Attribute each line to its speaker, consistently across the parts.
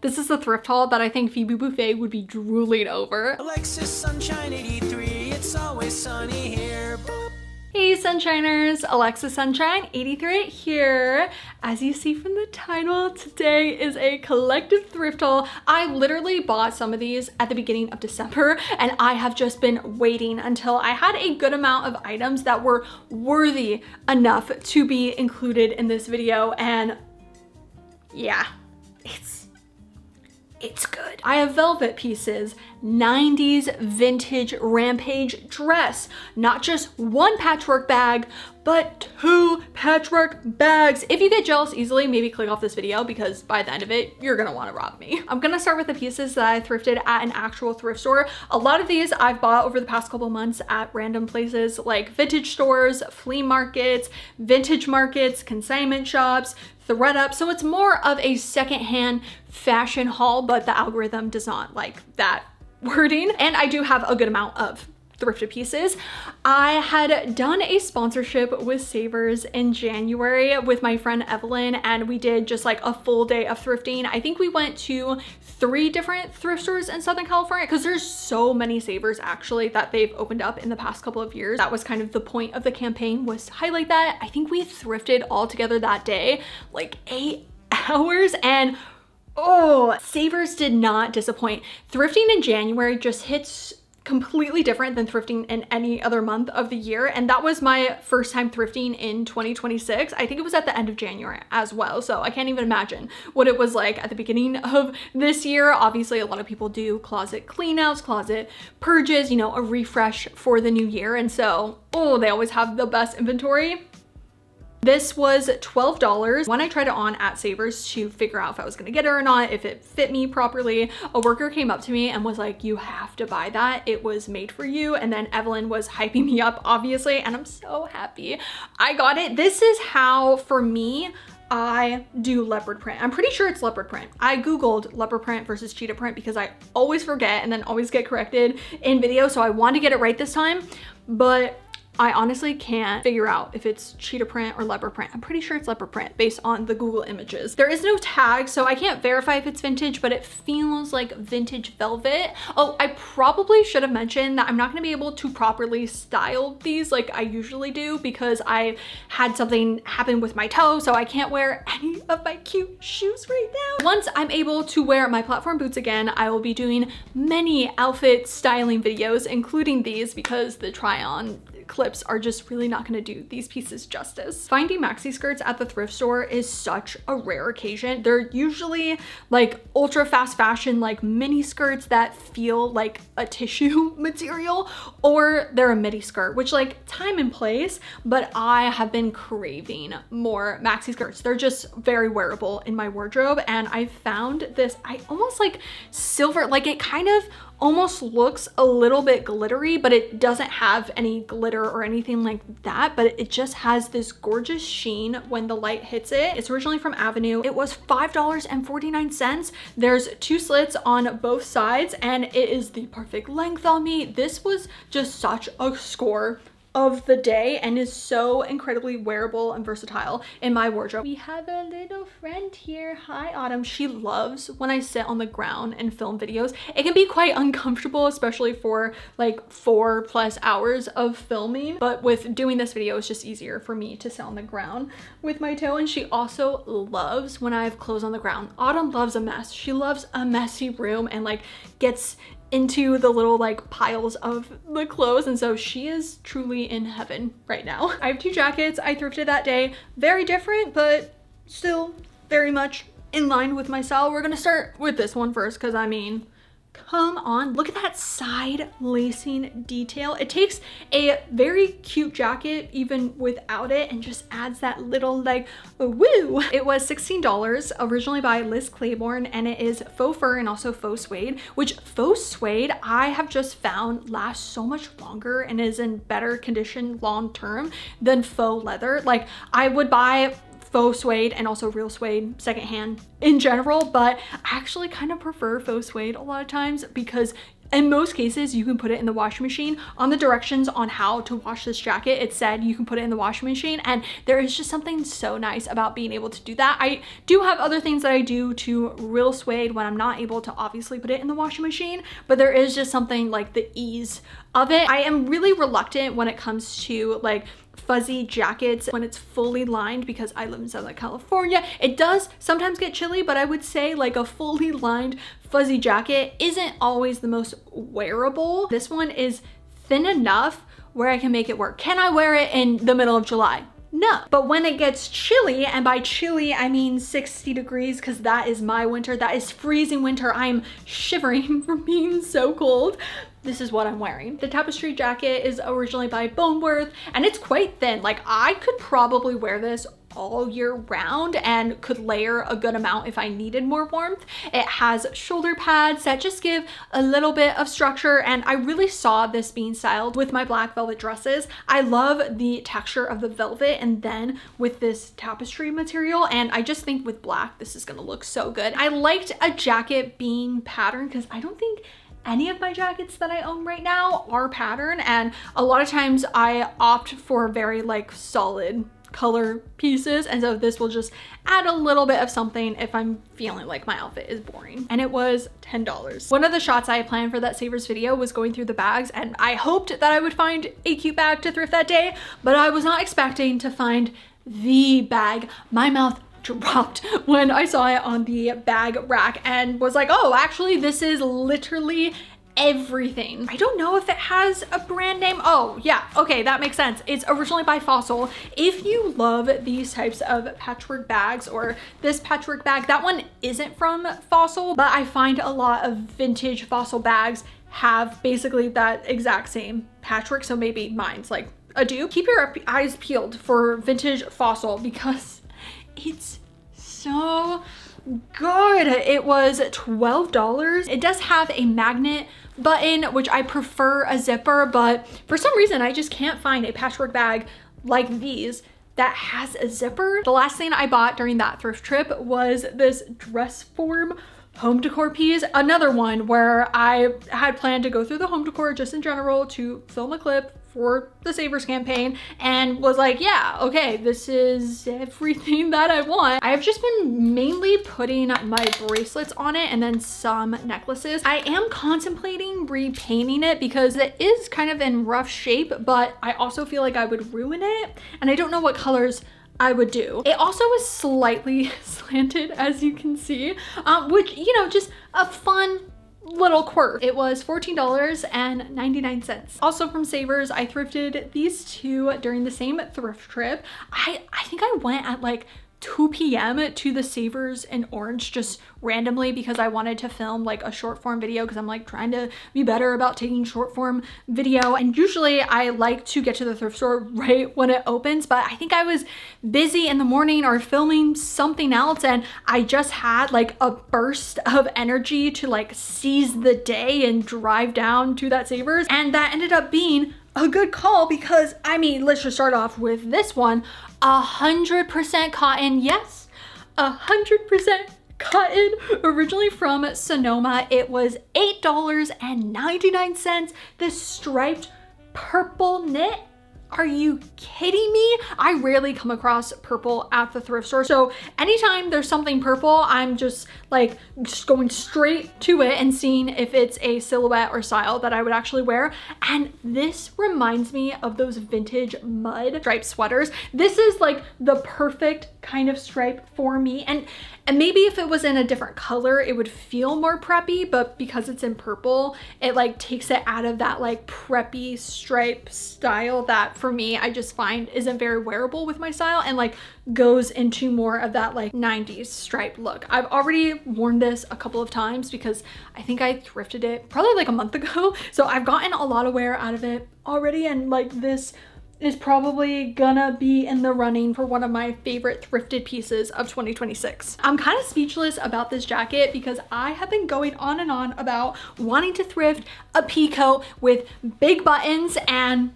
Speaker 1: This is the thrift haul that I think Phoebe Buffay would be drooling over.
Speaker 2: Alexis Sunshine 83, it's always sunny here.
Speaker 1: Hey Sunshiners, Alexis Sunshine 83 here. As you see from the title, today is a collective thrift haul. I literally bought some of these at the beginning of December and I have just been waiting until I had a good amount of items that were worthy enough to be included in this video, and yeah, it's good. I have velvet pieces, 90s vintage Rampage dress, not just one patchwork bag, but 2 patchwork bags. If you get jealous easily, maybe click off this video because by the end of it, you're gonna wanna rob me. I'm gonna start with the pieces that I thrifted at an actual thrift store. A lot of these I've bought over the past couple months at random places like vintage stores, flea markets, vintage markets, consignment shops, thread up. So it's more of a secondhand fashion haul, but the algorithm does not like that wording. And I do have a good amount of thrifted pieces. I had done a sponsorship with Savers in January with my friend Evelyn, and we did just like a full day of thrifting. I think we went to 3 different thrift stores in Southern California because there's so many Savers actually that they've opened up in the past couple of years. That was kind of the point of the campaign, was to highlight that. I think we thrifted all together that day like 8 hours, and oh, Savers did not disappoint. Thrifting in January just hits completely different than thrifting in any other month of the year, and that was my first time thrifting in 2026. I think it was at the end of January as well, so I can't even imagine what it was like at the beginning of this year. Obviously a lot of people do closet cleanouts, closet purges, you know, a refresh for the new year, and so they always have the best inventory. This was $12. When I tried it on at Savers to figure out if I was gonna get it or not, if it fit me properly, a worker came up to me and was like, you have to buy that. It was made for you. And then Evelyn was hyping me up, obviously, and I'm so happy I got it. This is how, for me, I do leopard print. I'm pretty sure it's leopard print. I Googled leopard print versus cheetah print because I always forget and then always get corrected in video. So I wanted to get it right this time, but I honestly can't figure out if it's cheetah print or leopard print. I'm pretty sure it's leopard print based on the Google images. There is no tag, so I can't verify if it's vintage, but it feels like vintage velvet. Oh, I probably should have mentioned that I'm not gonna be able to properly style these like I usually do because I had something happen with my toe, so I can't wear any of my cute shoes right now. Once I'm able to wear my platform boots again, I will be doing many outfit styling videos, including these, because the try-on clips are just really not gonna do these pieces justice. Finding maxi skirts at the thrift store is such a rare occasion. They're usually like ultra fast fashion, like mini skirts that feel like a tissue material, or they're a midi skirt, which like time and place, but I have been craving more maxi skirts. They're just very wearable in my wardrobe, and I found this, I almost like silver, like it kind of almost looks a little bit glittery, but it doesn't have any glitter or anything like that, but it just has this gorgeous sheen when the light hits it. It's originally from Avenue. It was $5.49. There's 2 slits on both sides and it is the perfect length on me. This was just such a score of the day and is so incredibly wearable and versatile in my wardrobe. We have a little friend here. Hi, Autumn. She loves when I sit on the ground and film videos. It can be quite uncomfortable, especially for like 4+ hours of filming, but with doing this video, it's just easier for me to sit on the ground with my toe. And she also loves when I have clothes on the ground. Autumn loves a mess. She loves a messy room and like gets into the little like piles of the clothes, and so she is truly in heaven right now. I have 2 jackets I thrifted that day. Very different, but still very much in line with my style. We're gonna start with this one first because I mean, come on, look at that side lacing detail. It takes a very cute jacket even without it and just adds that little like woo. It was $16, originally by Liz Claiborne, and it is faux fur and also faux suede, which faux suede I have just found lasts so much longer and is in better condition long term than faux leather. Like I would buy faux suede and also real suede secondhand in general, but I actually kind of prefer faux suede a lot of times because in most cases, you can put it in the washing machine. On the directions on how to wash this jacket, it said you can put it in the washing machine, and there is just something so nice about being able to do that. I do have other things that I do to real suede when I'm not able to obviously put it in the washing machine, but there is just something like the ease of it. I am really reluctant when it comes to like fuzzy jackets when it's fully lined because I live in Southern California. It does sometimes get chilly, but I would say like a fully lined fuzzy jacket isn't always the most wearable. This one is thin enough where I can make it work. Can I wear it in the middle of July? No. But when it gets chilly, and by chilly I mean 60 degrees because that is my winter, that is freezing winter, I'm shivering from being so cold, this is what I'm wearing. The tapestry jacket is originally by Boneworth and it's quite thin. Like I could probably wear this all year round and could layer a good amount if I needed more warmth. It has shoulder pads that just give a little bit of structure, and I really saw this being styled with my black velvet dresses. I love the texture of the velvet and then with this tapestry material, and I just think with black this is gonna look so good. I liked a jacket being patterned because I don't think any of my jackets that I own right now are patterned, and a lot of times I opt for very like solid color pieces, and so this will just add a little bit of something if I'm feeling like my outfit is boring. And it was $10. One of the shots I had planned for that Savers video was going through the bags, and I hoped that I would find a cute bag to thrift that day, but I was not expecting to find the bag. My mouth dropped when I saw it on the bag rack and was like, oh, actually this is literally everything. I don't know if it has a brand name. Oh yeah, okay, that makes sense. It's originally by Fossil. If you love these types of patchwork bags, or this patchwork bag, that one isn't from Fossil, but I find a lot of vintage Fossil bags have basically that exact same patchwork, so maybe mine's like a dupe. Keep your eyes peeled for vintage Fossil because it's so good. It was $12. It does have a magnet button, which I prefer a zipper, but for some reason I just can't find a patchwork bag like these that has a zipper. The last thing I bought during that thrift trip was this dress form home decor piece, another one where I had planned to go through the home decor just in general to film a clip for the Savers campaign, and was like, yeah, okay, this is everything that I want. I have just been mainly putting my bracelets on it and then some necklaces. I am contemplating repainting it because it is kind of in rough shape, but I also feel like I would ruin it, and I don't know what colors I would do. It also is slightly slanted, as you can see, which, you know, just a fun little quirk. It was $14.99. Also from Savers, I thrifted these two during the same thrift trip. I think I went at like 2 p.m. to the Savers in Orange just randomly because I wanted to film like a short form video because I'm like trying to be better about taking short form video, and usually I like to get to the thrift store right when it opens, but I think I was busy in the morning or filming something else, and I just had like a burst of energy to like seize the day and drive down to that Savers, and that ended up being a good call because, I mean, let's just start off with this one. 100% cotton, yes, 100% cotton, originally from Sonoma. It was $8.99. This striped purple knit. Are you kidding me? I rarely come across purple at the thrift store, so anytime there's something purple, I'm just like going straight to it and seeing if it's a silhouette or style that I would actually wear. And this reminds me of those vintage mud striped sweaters. This is like the perfect kind of stripe for me, and maybe if it was in a different color it would feel more preppy, but because it's in purple it like takes it out of that like preppy stripe style that for me I just find isn't very wearable with my style, and like goes into more of that like 90s stripe look. I've already worn this a couple of times because I think I thrifted it probably like a month ago, so I've gotten a lot of wear out of it already, and like this is probably gonna be in the running for one of my favorite thrifted pieces of 2026. I'm kind of speechless about this jacket because I have been going on and on about wanting to thrift a pea coat with big buttons, and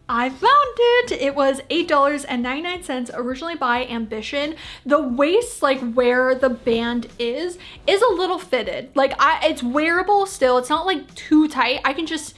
Speaker 1: I found it. It was $8.99, originally by Ambition. The waist, like where the band is a little fitted. Like it's wearable still. It's not like too tight. I can just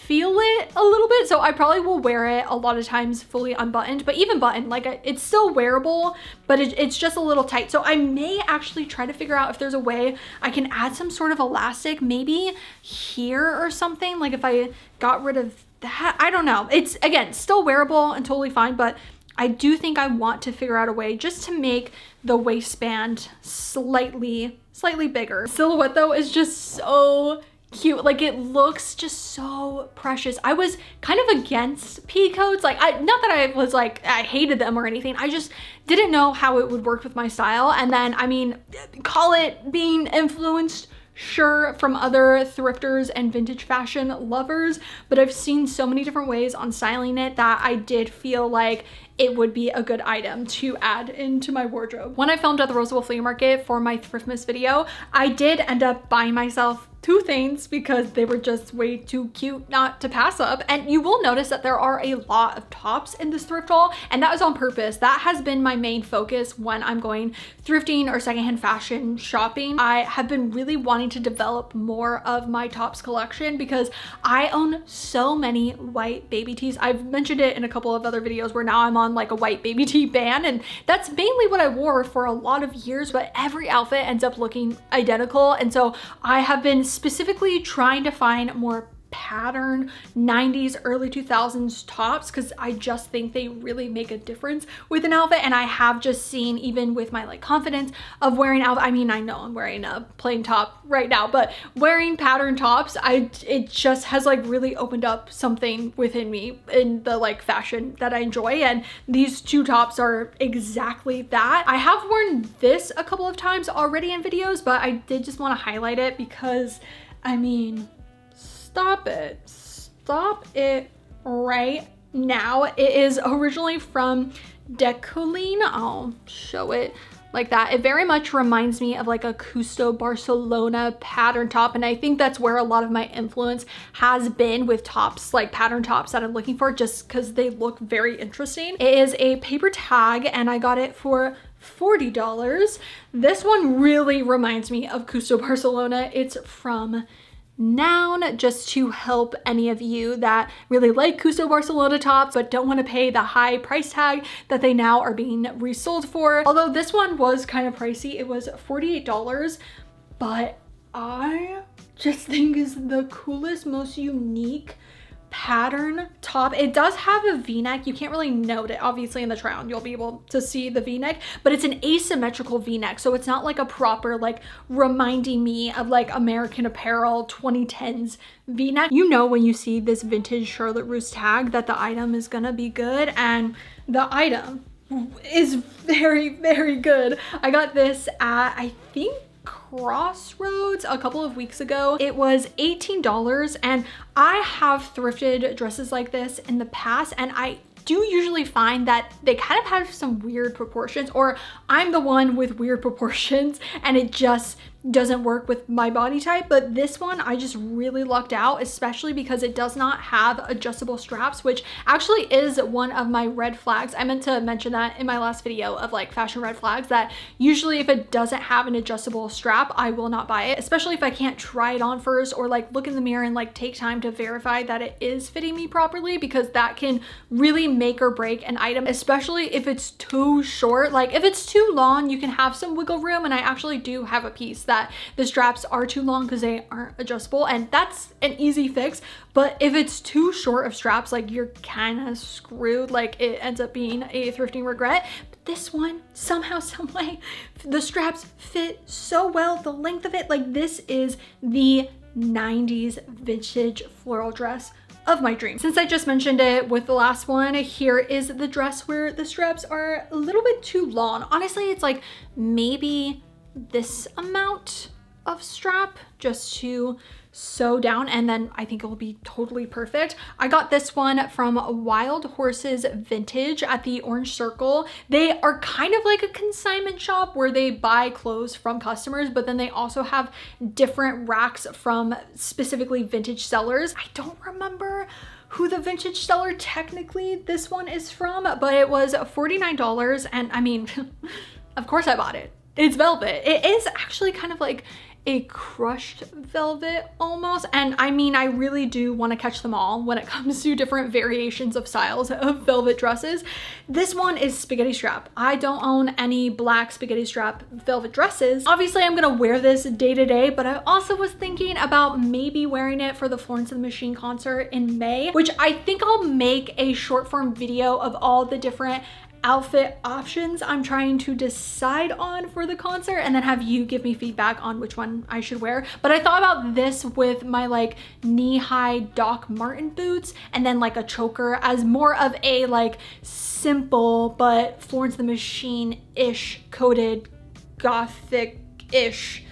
Speaker 1: feel it a little bit. So I probably will wear it a lot of times fully unbuttoned, but even buttoned, like it's still wearable, but it's just a little tight. So I may actually try to figure out if there's a way I can add some sort of elastic, maybe here or something. Like if I got rid of that, I don't know. It's, again, still wearable and totally fine, but I do think I want to figure out a way just to make the waistband slightly bigger. Silhouette though is just so cute. Like it looks just so precious. I was kind of against pea coats. Like not that I was like, I hated them or anything. I just didn't know how it would work with my style. And then, I mean, call it being influenced, sure, from other thrifters and vintage fashion lovers, but I've seen so many different ways on styling it that I did feel like it would be a good item to add into my wardrobe. When I filmed at the Roseville Flea Market for my Thriftmas video, I did end up buying myself two things because they were just way too cute not to pass up. And you will notice that there are a lot of tops in this thrift haul, and that was on purpose. That has been my main focus when I'm going thrifting or secondhand fashion shopping. I have been really wanting to develop more of my tops collection because I own so many white baby tees. I've mentioned it in a couple of other videos where now I'm on like a white baby tee ban, and that's mainly what I wore for a lot of years, but every outfit ends up looking identical. And so I have been specifically trying to find more pattern 90s, early 2000s tops because I just think they really make a difference with an outfit. And I have just seen, even with my like confidence of wearing outfit, I mean, I know I'm wearing a plain top right now, but wearing pattern tops, it just has like really opened up something within me in the like fashion that I enjoy, and these two tops are exactly that. I have worn this a couple of times already in videos, but I did just want to highlight it because, I mean, stop it right now. It is originally from Decoline. I'll show it like that. It very much reminds me of like a Custo Barcelona pattern top, and I think that's where a lot of my influence has been with tops, like pattern tops that I'm looking for, just because they look very interesting. It is a paper tag and I got it for $40. This one really reminds me of Custo Barcelona. It's from Noun, just to help any of you that really like Custo Barcelona tops but don't want to pay the high price tag that they now are being resold for. Although this one was kind of pricey, it was $48, but I just think is the coolest, most unique pattern top. It does have a v-neck. You can't really note it obviously in the try on. You'll be able to see the v-neck, but it's an asymmetrical v-neck, so it's not like a proper, like, reminding me of like American Apparel 2010s v-neck. You know when you see this vintage Charlotte Russe tag that the item is gonna be good, and the item is very, very good. I got this at, I think, Crossroads a couple of weeks ago. It was $18, and I have thrifted dresses like this in the past, and I do usually find that they kind of have some weird proportions, or I'm the one with weird proportions and it just doesn't work with my body type. But this one I just really lucked out, especially because it does not have adjustable straps, which actually is one of my red flags. I meant to mention that in my last video of like fashion red flags, that usually if it doesn't have an adjustable strap, I will not buy it, especially if I can't try it on first or like look in the mirror and like take time to verify that it is fitting me properly, because that can really make or break an item, especially if it's too short. Like if it's too long, you can have some wiggle room, and I actually do have a piece that the straps are too long because they aren't adjustable, and that's an easy fix. But if it's too short of straps, like you're kind of screwed. Like it ends up being a thrifting regret. But this one, somehow, some way, the straps fit so well. The length of it, like this is the 90s vintage floral dress of my dreams. Since I just mentioned it with the last one, here is the dress where the straps are a little bit too long. Honestly, it's like maybe this amount of strap just to sew down, and then I think it will be totally perfect. I got this one from Wild Horses Vintage at the Orange Circle. They are kind of like a consignment shop where they buy clothes from customers, but then they also have different racks from specifically vintage sellers. I don't remember who the vintage seller technically this one is from, but it was $49. And I mean, of course I bought it. It's velvet. It is actually kind of like a crushed velvet almost. And I mean, I really do want to catch them all when it comes to different variations of styles of velvet dresses. This one is spaghetti strap. I don't own any black spaghetti strap velvet dresses. Obviously, I'm gonna wear this day to day, but I also was thinking about maybe wearing it for the Florence and the Machine concert in May, which I think I'll make a short form video of all the different outfit options I'm trying to decide on for the concert, and then have you give me feedback on which one I should wear. But I thought about this with my like knee-high Doc Marten boots and then like a choker as more of a like simple but Florence the Machine-ish coated gothic-ish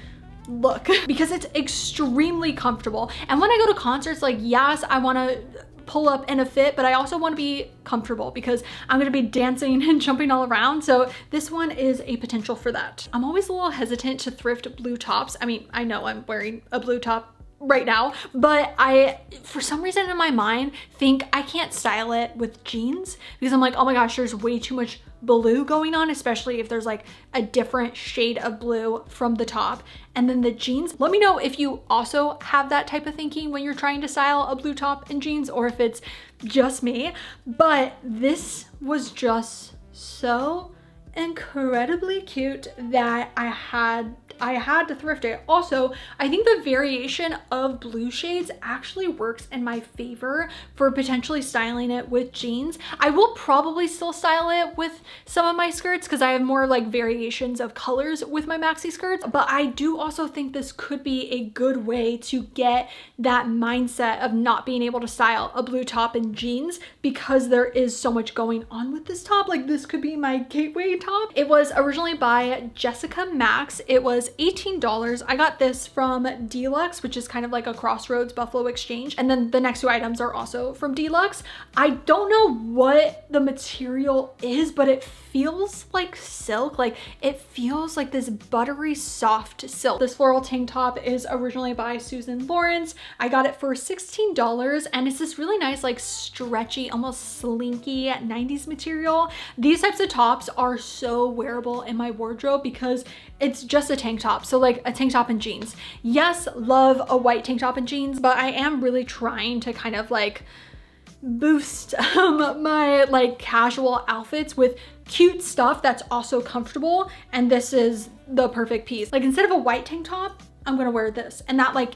Speaker 1: look because it's extremely comfortable. And when I go to concerts, like, yes, I want to pull up in a fit, but I also want to be comfortable because I'm going to be dancing and jumping all around. So this one is a potential for that. I'm always a little hesitant to thrift blue tops. I mean, I know I'm wearing a blue top right now, but I, for some reason in my mind, think I can't style it with jeans because I'm like, oh my gosh, there's way too much blue going on, especially if there's like a different shade of blue from the top. And then the jeans, let me know if you also have that type of thinking when you're trying to style a blue top and jeans, or if it's just me. But this was just so incredibly cute that I had to thrift it. Also, I think the variation of blue shades actually works in my favor for potentially styling it with jeans. I will probably still style it with some of my skirts because I have more like variations of colors with my maxi skirts, but I do also think this could be a good way to get that mindset of not being able to style a blue top and jeans because there is so much going on with this top. Like, this could be my gateway top. It was originally by Jessica Max. It was $18. I got this from Deluxe, which is kind of like a Crossroads Buffalo exchange. And then the next two items are also from Deluxe. I don't know what the material is, but it feels like silk. Like, it feels like this buttery soft silk. This floral tank top is originally by Susan Lawrence. I got it for $16, and it's this really nice, like stretchy, almost slinky 90s material. These types of tops are so wearable in my wardrobe because it's just a tank top. So like a tank top and jeans. Yes, love a white tank top and jeans, but I am really trying to kind of like boost my like casual outfits with cute stuff that's also comfortable, and this is the perfect piece. Like, instead of a white tank top, I'm gonna wear this, and that like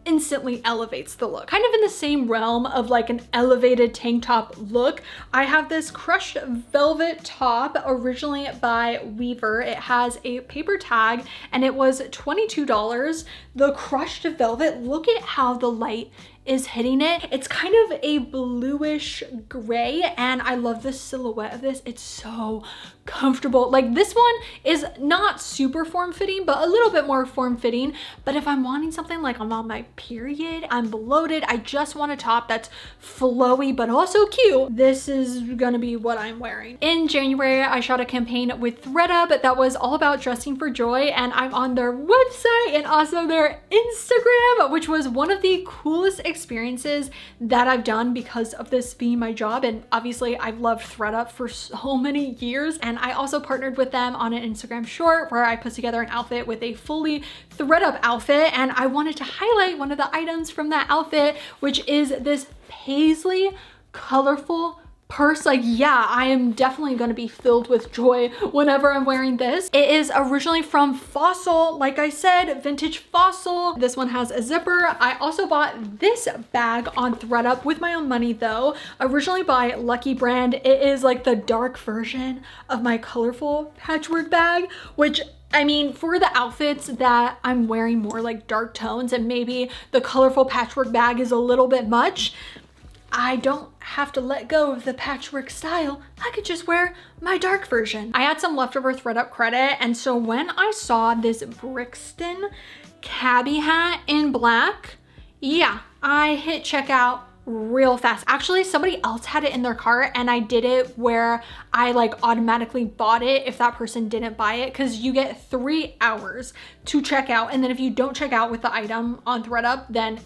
Speaker 1: instantly elevates the look. Kind of in the same realm of like an elevated tank top look, I have this crushed velvet top originally by Weaver. It has a paper tag and it was $22. The crushed velvet, look at how the light is hitting it. It's kind of a bluish gray, and I love the silhouette of this. It's so comfortable. Like, this one is not super form-fitting, but a little bit more form-fitting. But if I'm wanting something like I'm on my period, I'm bloated, I just want a top that's flowy but also cute, this is gonna be what I'm wearing. In January, I shot a campaign with thredUP that was all about dressing for joy, and I'm on their website and also their Instagram, which was one of the coolest experiences that I've done because of this being my job. And obviously I've loved thredUP for so many years, and I also partnered with them on an Instagram short where I put together an outfit with a fully thredUP outfit, and I wanted to highlight one of the items from that outfit, which is this paisley colorful purse. Like, yeah, I am definitely going to be filled with joy whenever I'm wearing this. It is originally from Fossil, like I said, vintage Fossil. This one has a zipper. I also bought this bag on thredUP with my own money though, originally by Lucky Brand. It is like the dark version of my colorful patchwork bag, which, I mean, for the outfits that I'm wearing more like dark tones and maybe the colorful patchwork bag is a little bit much, I don't have to let go of the patchwork style. I could just wear my dark version. I had some leftover thredUP credit, and so when I saw this Brixton cabbie hat in black, yeah, I hit checkout real fast. Actually, somebody else had it in their cart, and I did it where I like automatically bought it if that person didn't buy it, because you get 3 hours to check out. And then if you don't check out with the item on ThredUp, then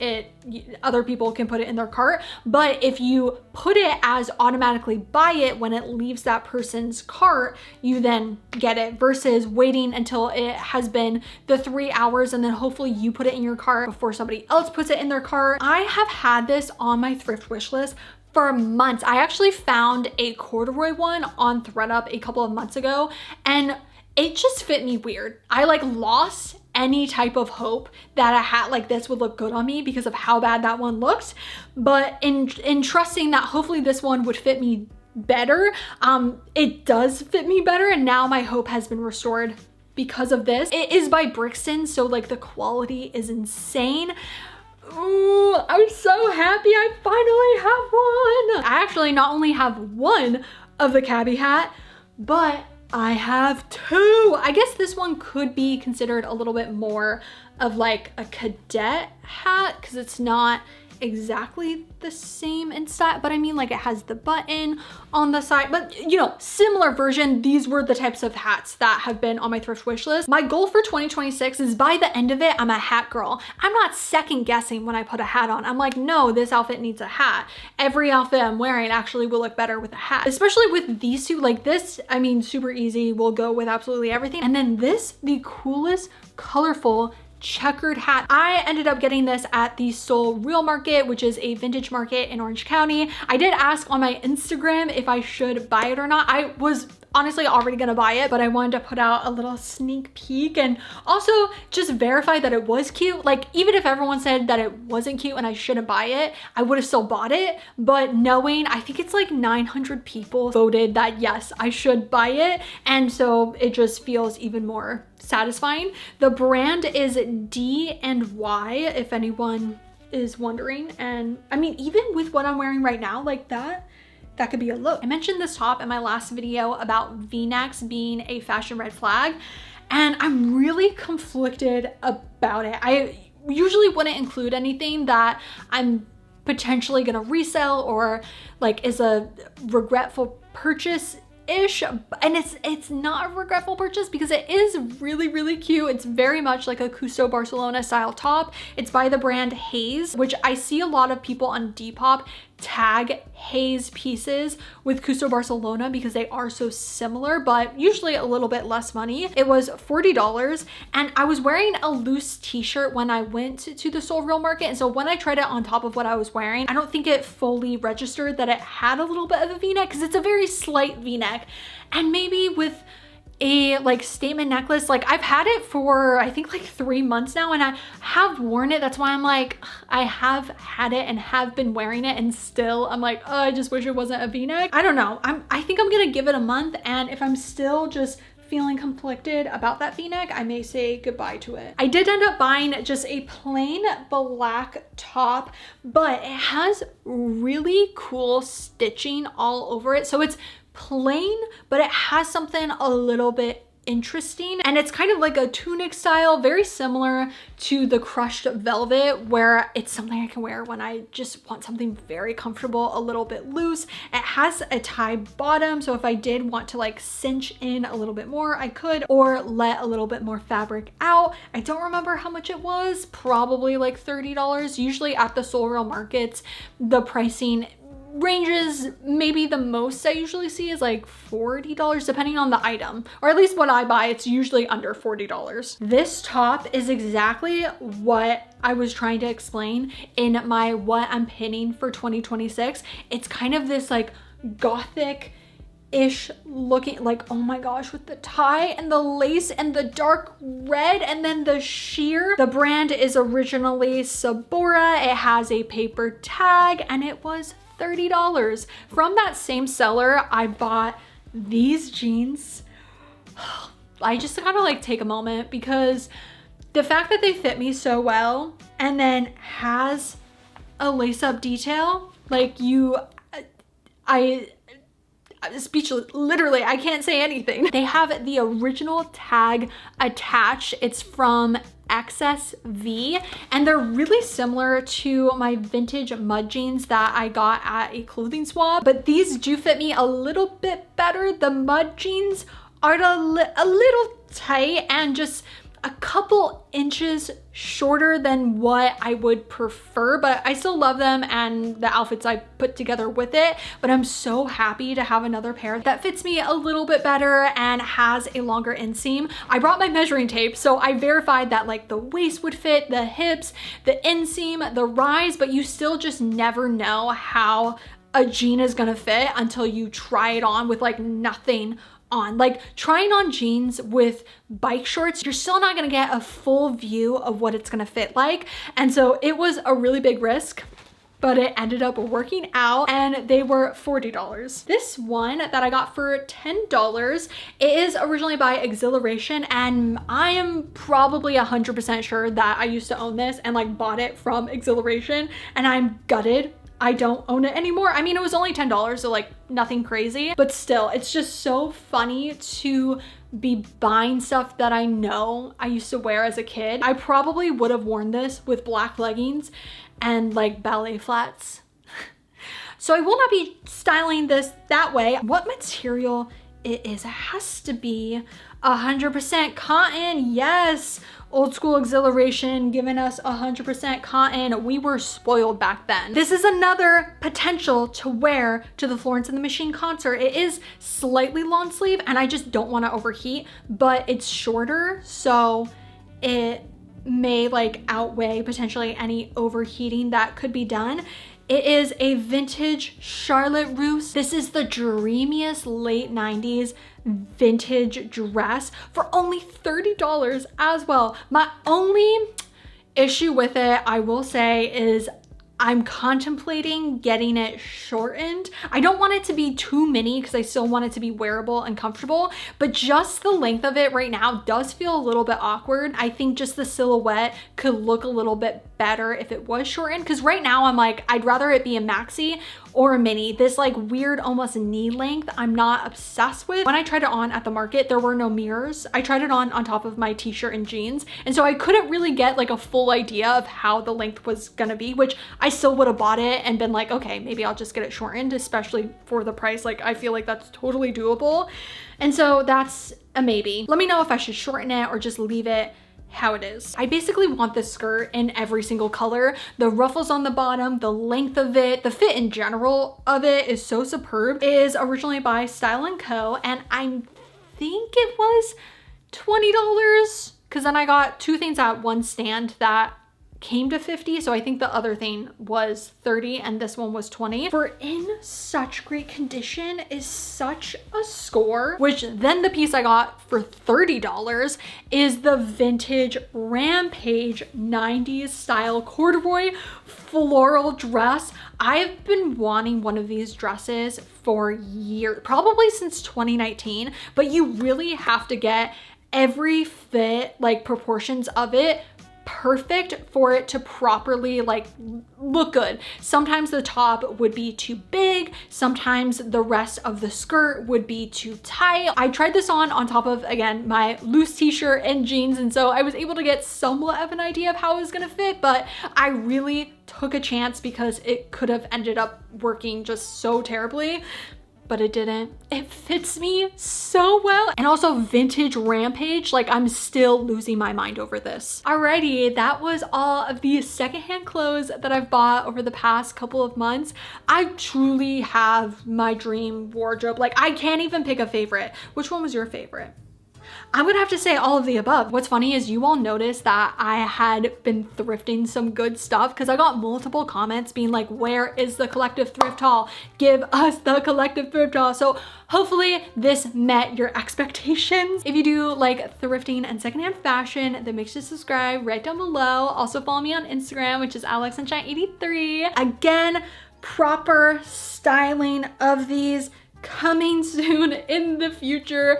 Speaker 1: other people can put it in their cart. But if you put it as automatically buy it when it leaves that person's cart, you then get it, versus waiting until it has been the 3 hours and then hopefully you put it in your cart before somebody else puts it in their cart. I have had this on my thrift wish list for months. I actually found a corduroy one on ThredUp a couple of months ago, and it just fit me weird. I like lost any type of hope that a hat like this would look good on me because of how bad that one looked. But in trusting that hopefully this one would fit me better, it does fit me better, and now my hope has been restored because of this. It is by Brixton, so like the quality is insane. Ooh, I'm so happy I finally have one. I actually not only have one of the cabbie hat, but I have 2. I guess this one could be considered a little bit more of like a cadet hat because it's not exactly the same in style, but I mean, like, it has the button on the side, but you know, similar version. These were the types of hats that have been on my thrift wish list. My goal for 2026 is by the end of it, I'm a hat girl. I'm not second guessing when I put a hat on. I'm like, no, this outfit needs a hat. Every outfit I'm wearing actually will look better with a hat, especially with these two. Like this, I mean, super easy, will go with absolutely everything. And then this, the coolest, colorful checkered hat. I ended up getting this at the Seoul Real Market, which is a vintage market in Orange County. I did ask on my Instagram if I should buy it or not. I was honestly already gonna buy it, but I wanted to put out a little sneak peek and also just verify that it was cute. Like, even if everyone said that it wasn't cute and I shouldn't buy it, I would have still bought it. But knowing, I think it's like 900 people voted that yes, I should buy it, and so it just feels even more satisfying. The brand is D&Y, if anyone is wondering. And I mean, even with what I'm wearing right now, like that could be a look. I mentioned this top in my last video about V-necks being a fashion red flag, and I'm really conflicted about it. I usually wouldn't include anything that I'm potentially gonna resell or like is a regretful purchase ish, and it's not a regretful purchase because it is really, really cute. It's very much like a Custo Barcelona style top. It's by the brand Haze, which I see a lot of people on Depop tag Haze pieces with Custo Barcelona because they are so similar, but usually a little bit less money. It was $40, and I was wearing a loose t-shirt when I went to the Seoul Real Market, and so when I tried it on top of what I was wearing, I don't think it fully registered that it had a little bit of a v-neck because it's a very slight v-neck. And maybe with a like statement necklace, like I've had it for I think like 3 months now, and I have worn it. That's why I'm like, I have had it and have been wearing it, and still I'm like, oh, I just wish it wasn't a v-neck. I don't know. I think I'm gonna give it a month, and if I'm still just feeling conflicted about that v-neck, I may say goodbye to it. I did end up buying just a plain black top, but it has really cool stitching all over it. So it's plain, but it has something a little bit interesting, and it's kind of like a tunic style, very similar to the crushed velvet, where it's something I can wear when I just want something very comfortable, a little bit loose. It has a tie bottom, so if I did want to like cinch in a little bit more, I could, or let a little bit more fabric out. I don't remember how much it was, probably like $30. Usually at the Seoul Real Markets, the pricing ranges, maybe the most I usually see is like $40 depending on the item, or at least what I buy, it's usually under $40. This top is exactly what I was trying to explain in my what I'm pinning for 2026. It's kind of this like gothic ish looking, like, oh my gosh, with the tie and the lace and the dark red and then the sheer. The brand is originally Sabora. It has a paper tag, and it was $30. From that same seller, I bought these jeans. I just gotta like take a moment because the fact that they fit me so well and then has a lace-up detail, like I'm speechless. Literally, I can't say anything. They have the original tag attached. It's from XSV, and they're really similar to my vintage mud jeans that I got at a clothing swap, but these do fit me a little bit better. The mud jeans are a little tight and just a couple inches shorter than what I would prefer, but I still love them and the outfits I put together with it. But I'm so happy to have another pair that fits me a little bit better and has a longer inseam. I brought my measuring tape, so I verified that like the waist would fit, the hips, the inseam, the rise, but you still just never know how a jean is gonna fit until you try it on with like nothing on. Like trying on jeans with bike shorts, you're still not gonna get a full view of what it's gonna fit like. And so it was a really big risk, but it ended up working out and they were $40. This one that I got for $10, it is originally by Exhilaration, and I am probably 100% sure that I used to own this and like bought it from Exhilaration, and I'm gutted I don't own it anymore. I mean, it was only $10, so like nothing crazy, but still, it's just so funny to be buying stuff that I know I used to wear as a kid. I probably would have worn this with black leggings and like ballet flats. So I will not be styling this that way. What material it is? It has to be 100% cotton. Yes. Old school Exhilaration giving us 100% cotton. We were spoiled back then. This is another potential to wear to the Florence and the Machine concert. It is slightly long sleeve and I just don't want to overheat, but it's shorter, so it may like outweigh potentially any overheating that could be done. It is a vintage Charlotte Russe. This is the dreamiest late 90s vintage dress for only $30 as well. My only issue with it, I will say, is I'm contemplating getting it shortened. I don't want it to be too mini because I still want it to be wearable and comfortable, but just the length of it right now does feel a little bit awkward. I think just the silhouette could look a little bit better if it was shortened, because right now I'm like, I'd rather it be a maxi or a mini. This like weird almost knee length I'm not obsessed with. When I tried it on at the market, there were no mirrors. I tried it on top of my t-shirt and jeans, and so I couldn't really get like a full idea of how the length was gonna be, which I still would have bought it and been like, okay, maybe I'll just get it shortened, especially for the price. Like I feel like that's totally doable. And so that's a maybe. Let me know if I should shorten it or just leave it how it is. I basically want this skirt in every single color. The ruffles on the bottom, the length of it, the fit in general of it is so superb. It is originally by Style & Co. and I think it was $20 because then I got two things at one stand that came to 50, so I think the other thing was 30 and this one was 20. For in such great condition is such a score, which then the piece I got for $30 is the vintage Rampage 90s style corduroy floral dress. I've been wanting one of these dresses for years, probably since 2019, but you really have to get every fit, like proportions of it perfect for it to properly like look good. Sometimes the top would be too big, sometimes the rest of the skirt would be too tight. I tried this on top of, again, my loose t-shirt and jeans, and so I was able to get somewhat of an idea of how it was gonna fit, but I really took a chance because it could have ended up working just so terribly. But it didn't. It fits me so well. And also vintage Rampage, like I'm still losing my mind over this. Alrighty, that was all of the secondhand clothes that I've bought over the past couple of months. I truly have my dream wardrobe. Like I can't even pick a favorite. Which one was your favorite? I'm gonna have to say all of the above. What's funny is you all noticed that I had been thrifting some good stuff because I got multiple comments being like, where is the collective thrift haul? Give us the collective thrift haul. So hopefully this met your expectations. If you do like thrifting and secondhand fashion, then make sure to subscribe right down below. Also follow me on Instagram, which is alexsunshine83. Again, proper styling of these coming soon in the future.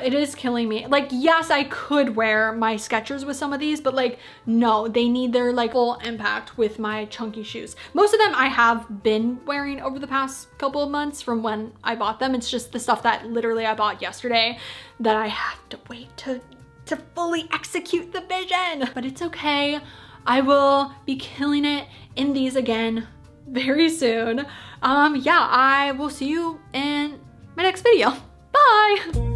Speaker 1: It is killing me. Like, yes, I could wear my Skechers with some of these, but like, no, they need their like full impact with my chunky shoes. Most of them I have been wearing over the past couple of months from when I bought them. It's just the stuff that literally I bought yesterday that I have to wait to to fully execute the vision. But it's okay. I will be killing it in these again very soon. Yeah, I will see you in my next video. Bye.